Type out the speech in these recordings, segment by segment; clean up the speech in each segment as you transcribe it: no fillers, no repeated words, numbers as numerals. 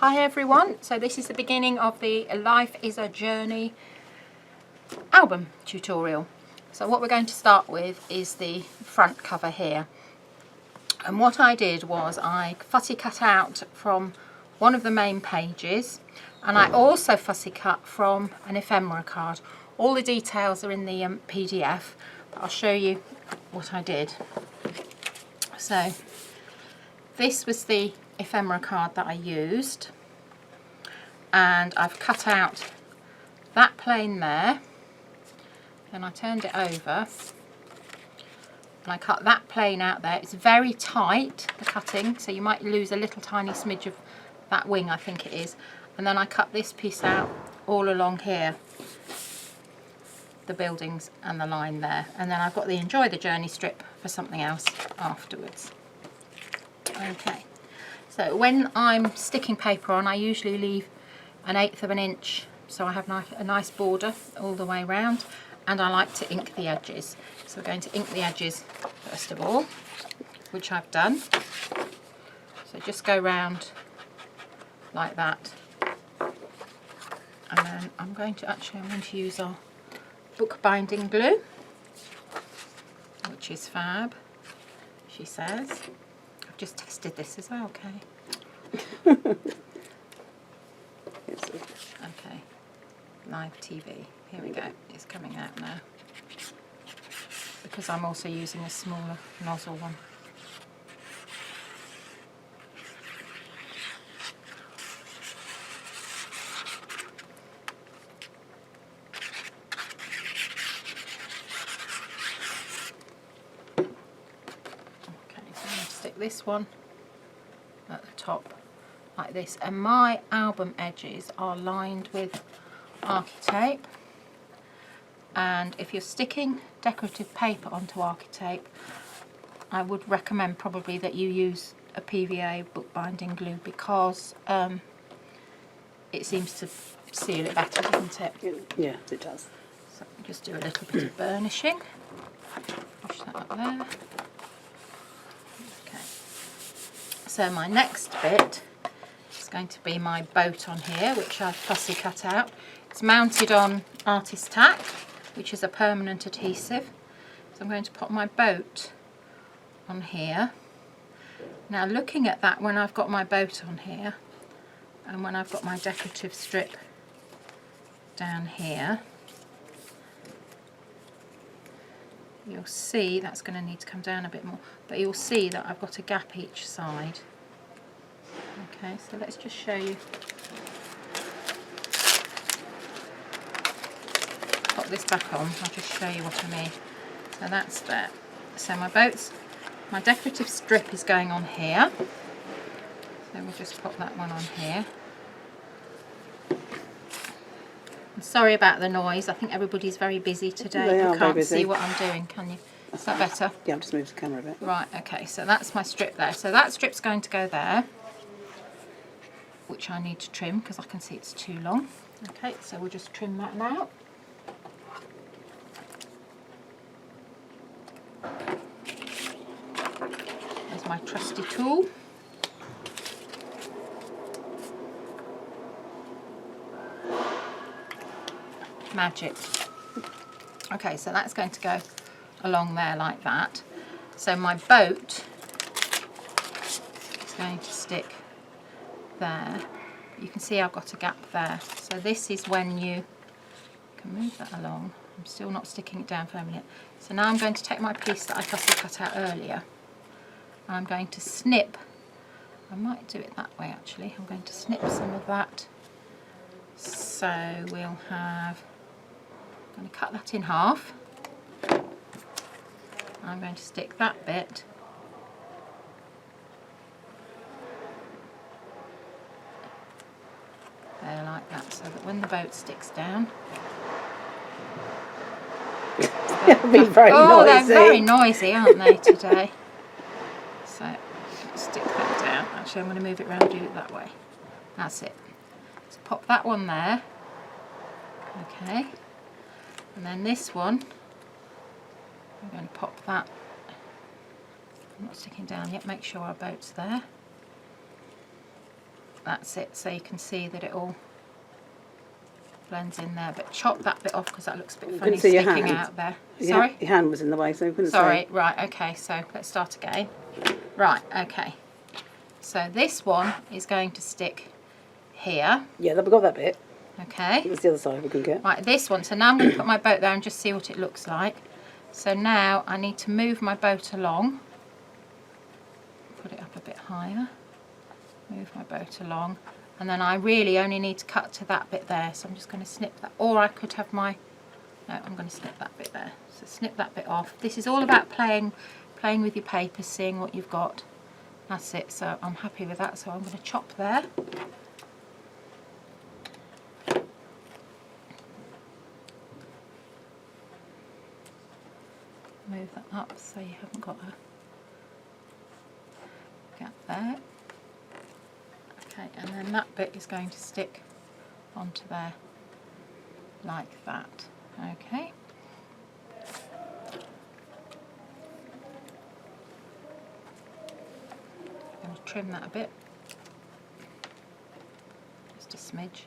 Hi everyone, so this is the beginning of the Life is a Journey album tutorial. So what we're going to start with is the front cover here. And what I did was I fussy cut out from one of the main pages, and I also fussy cut from an ephemera card. All the details are in the PDF, but I'll show you what I did. So this was the ephemera card that I used, and I've cut out that plane there, then I turned it over and I cut that plane out there. It's very tight, the cutting, so you might lose a little tiny smidge of that wing, I think it is. And then I cut this piece out all along here, the buildings and the line there. And then I've got the Enjoy the Journey strip for something else afterwards. Okay, so when I'm sticking paper on, I usually leave 1/8 of an inch, so I have a nice border all the way around, and I like to ink the edges. So we're going to ink the edges first of all, which I've done. So just go round like that, and then I'm going to use our bookbinding glue, which is fab, she says. I've just tested this as well, okay? Okay, live TV, here we go, it's coming out now, because I'm also using a smaller nozzle one. Okay, so I'm going to stick this one at the top like this, and my album edges are lined with Architape, and if you're sticking decorative paper onto Architape, I would recommend probably that you use a PVA bookbinding glue, because it seems to seal it better, doesn't it? Yeah, it does. So just do a little bit of burnishing, push that up there. Okay, so my next bit is going to be my boat on here, which I've fussy cut out. It's mounted on Artist Tack, which is a permanent adhesive. So I'm going to put my boat on here. Now looking at that, when I've got my boat on here and when I've got my decorative strip down here, you'll see that's going to need to come down a bit more, but you'll see that I've got a gap each side. Okay, so let's just show you. Pop this back on, I'll just show you what I mean. So that's there. So my decorative strip is going on here. So we'll just pop that one on here. I'm sorry about the noise, I think everybody's very busy today. You can't see what I'm doing, can you? Is that better? Yeah, I've just moved the camera a bit. Right, okay, so that's my strip there. So that strip's going to go there, which I need to trim because I can see it's too long. Okay, so we'll just trim that now. There's my trusty tool. Magic. Okay, so that's going to go along there like that. So my boat is going to stick there. You can see I've got a gap there. So this is when you can move that along. I'm still not sticking it down firmly yet. So now I'm going to take my piece that I fussy cut out earlier, and I'm going to snip. I might do it that way actually. I'm going to snip some of that. So we'll have, I'm going to cut that in half. I'm going to stick that bit there like that, so that when the boat sticks down. It'll be very noisy. They're very noisy, aren't they, today? So stick that down. Actually, I'm going to move it around and do it that way. That's it. So pop that one there. Okay. And then this one, I'm going to pop that. I'm not sticking down yet. Make sure our boat's there. That's it, so you can see that it all blends in there, but chop that bit off because that looks a bit funny see your sticking hand. out there. Your Sorry? Your hand was in the way, so we couldn't Sorry, see. right, okay, so let's start again. Right, okay. So this one is going to stick here. Yeah, we've got that bit. Okay. That's the other side we can get. Right, this one. So now I'm going to put my boat there and just see what it looks like. So now I need to move my boat along. Put it up a bit higher. Move my boat along. And then I really only need to cut to that bit there. So I'm just going to snip that. Or I could have my... No, I'm going to snip that bit there. So snip that bit off. This is all about playing with your paper, seeing what you've got. That's it. So I'm happy with that. So I'm going to chop there. Move that up so you haven't got a gap there. Okay, and then that bit is going to stick onto there like that. Okay. I'm going to trim that a bit, just a smidge.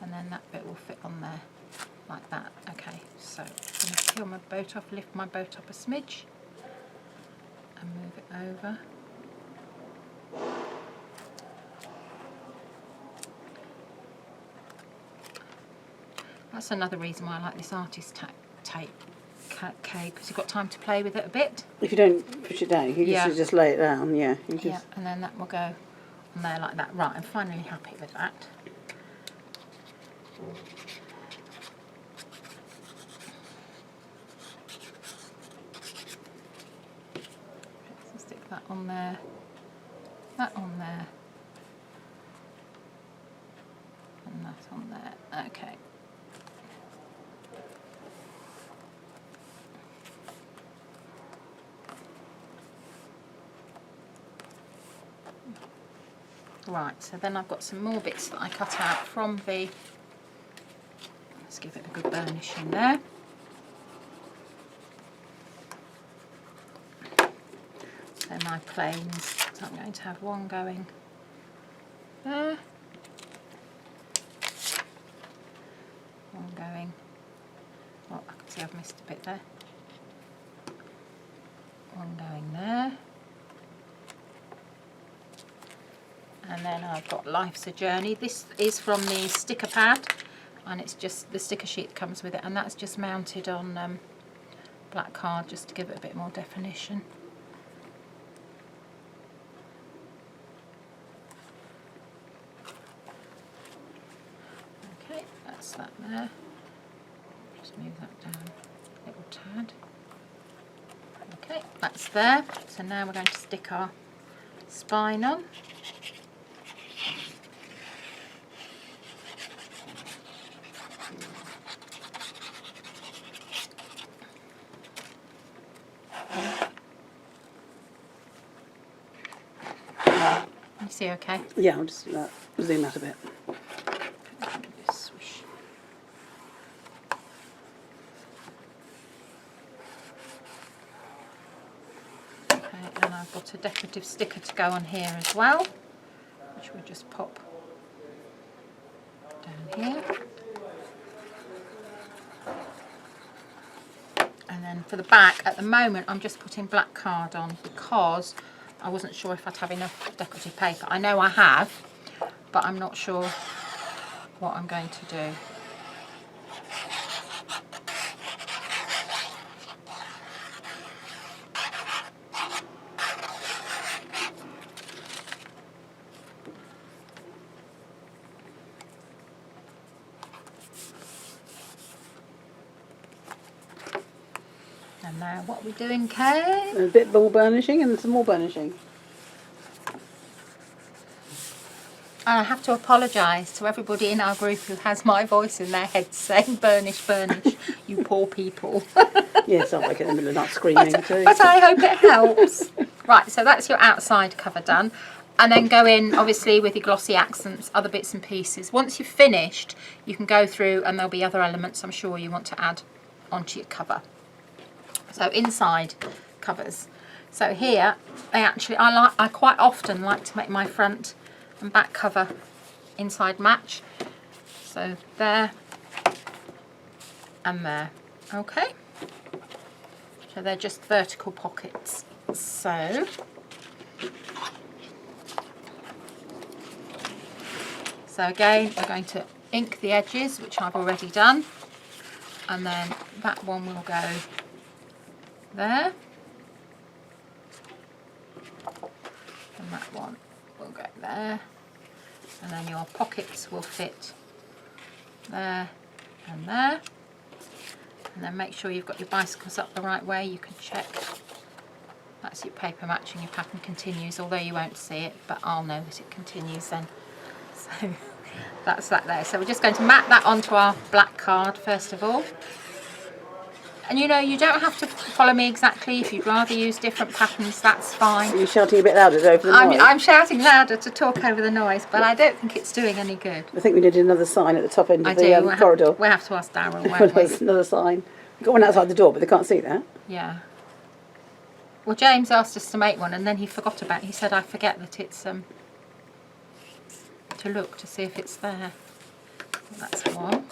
And then that bit will fit on there like that. Okay, so I'm going to peel my boat off, lift my boat up a smidge and move it over. That's another reason why I like this artist tape cake, because you've got time to play with it a bit. If you don't push it down, you can just lay it down, yeah. Yeah, and then that will go on there like that. Right, I'm finally happy with that. So stick that on there, that on there, and that on there. Okay. Right, so then I've got some more bits that I cut out from the, let's give it a good burnish in there. So my planes, so I'm going to have one going there, one going, oh I can see I've missed a bit there, one going there. And then I've got Life's a Journey. This is from the sticker pad, and it's just the sticker sheet that comes with it, and that's just mounted on black card just to give it a bit more definition. Okay, that's that there. Just move that down a little tad. Okay, that's there. So now we're going to stick our spine on. See, okay? Yeah, I'll just zoom out a bit. Just swish. Okay, and I've got a decorative sticker to go on here as well, which we'll just pop down here. And then for the back, at the moment, I'm just putting black card on because I wasn't sure if I'd have enough decorative paper. I know I have, but I'm not sure what I'm going to do. And now what are we doing, Kay? A bit more burnishing and some more burnishing. And I have to apologise to everybody in our group who has my voice in their head saying burnish, burnish, you poor people. Yes, I like it in the middle of that screaming too. But I hope it helps. Right, so that's your outside cover done. And then go in, obviously, with your glossy accents, other bits and pieces. Once you've finished, you can go through and there'll be other elements I'm sure you want to add onto your cover. So inside covers. So here, I quite often like to make my front and back cover inside match. So there and there. Okay. So they're just vertical pockets. So again, we're going to ink the edges, which I've already done, and then that one will go there, and that one will go there, and then your pockets will fit there and there. And then make sure you've got your bicycles up the right way. You can check. That's your paper matching, your pattern continues, although you won't see it, but I'll know that it continues then. So that's that there. So we're just going to map that onto our black card first of all. And you know, you don't have to follow me exactly. If you'd rather use different patterns, that's fine. Are you shouting a bit louder over the noise? I'm shouting louder to talk over the noise, but I don't think it's doing any good. I think we need another sign at the top end of the corridor. We'll have to ask Darryl, won't we? Another sign. We've got one outside the door, but they can't see that. Yeah. Well, James asked us to make one, and then he forgot about it. He said, I forget that it's to look to see if it's there. That's one.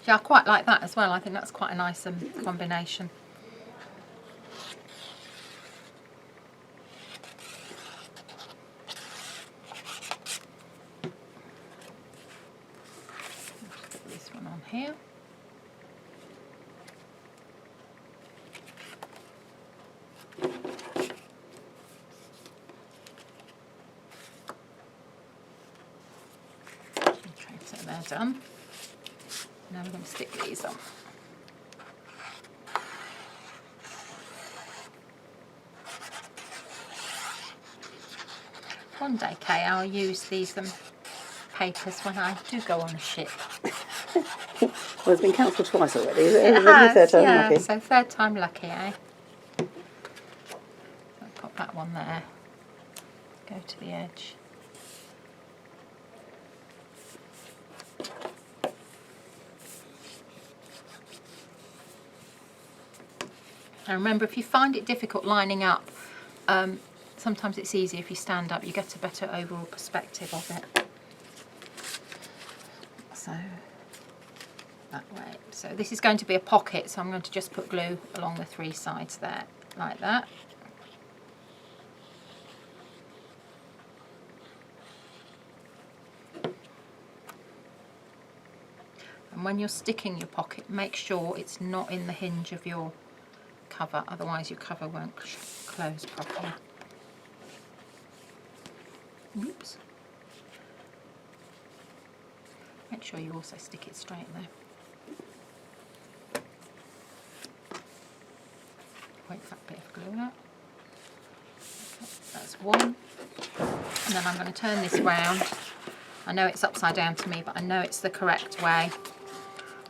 Yeah, I quite like that as well. I think that's quite a nice combination. Put this one on here. Okay, so they're done. Now we're going to stick these on. One day, Kay, I'll use these papers when I do go on a ship. Well, it's been cancelled twice already. Is it? It has, third time yeah. lucky? So third time lucky, eh? I'll pop that one there. Go to the edge. And remember, if you find it difficult lining up, sometimes it's easier if you stand up. You get a better overall perspective of it. So that way. So this is going to be a pocket, so I'm going to just put glue along the three sides there, like that. And when you're sticking your pocket, make sure it's not in the hinge of your cover, otherwise your cover won't close properly. Oops. Make sure you also stick it straight there. Wait for that bit of glue out. Okay, that's one. And then I'm going to turn this round. I know it's upside down to me, but I know it's the correct way.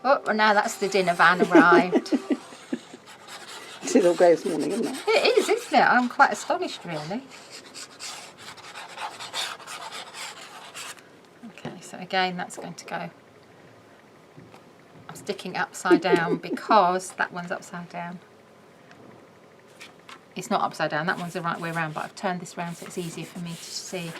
Oh, now that's the dinner van arrived. It is all grey this morning, isn't it? It is, isn't it? I'm quite astonished, really. Okay, so again, that's going to go. I'm sticking upside down because that one's upside down. It's not upside down, that one's the right way around, but I've turned this round so it's easier for me to see.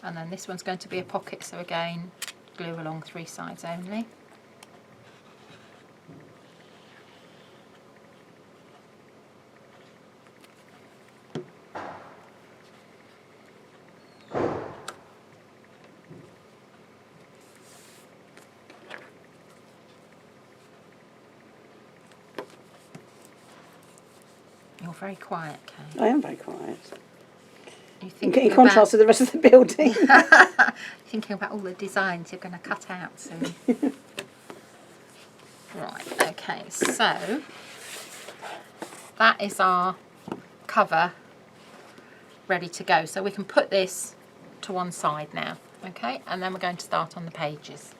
And then this one's going to be a pocket, so again, glue along three sides only. You're very quiet, Kay. I am very quiet. In contrast to the rest of the building. Thinking about all the designs you're going to cut out soon. Right, okay, so that is our cover ready to go. So we can put this to one side now, okay, and then we're going to start on the pages.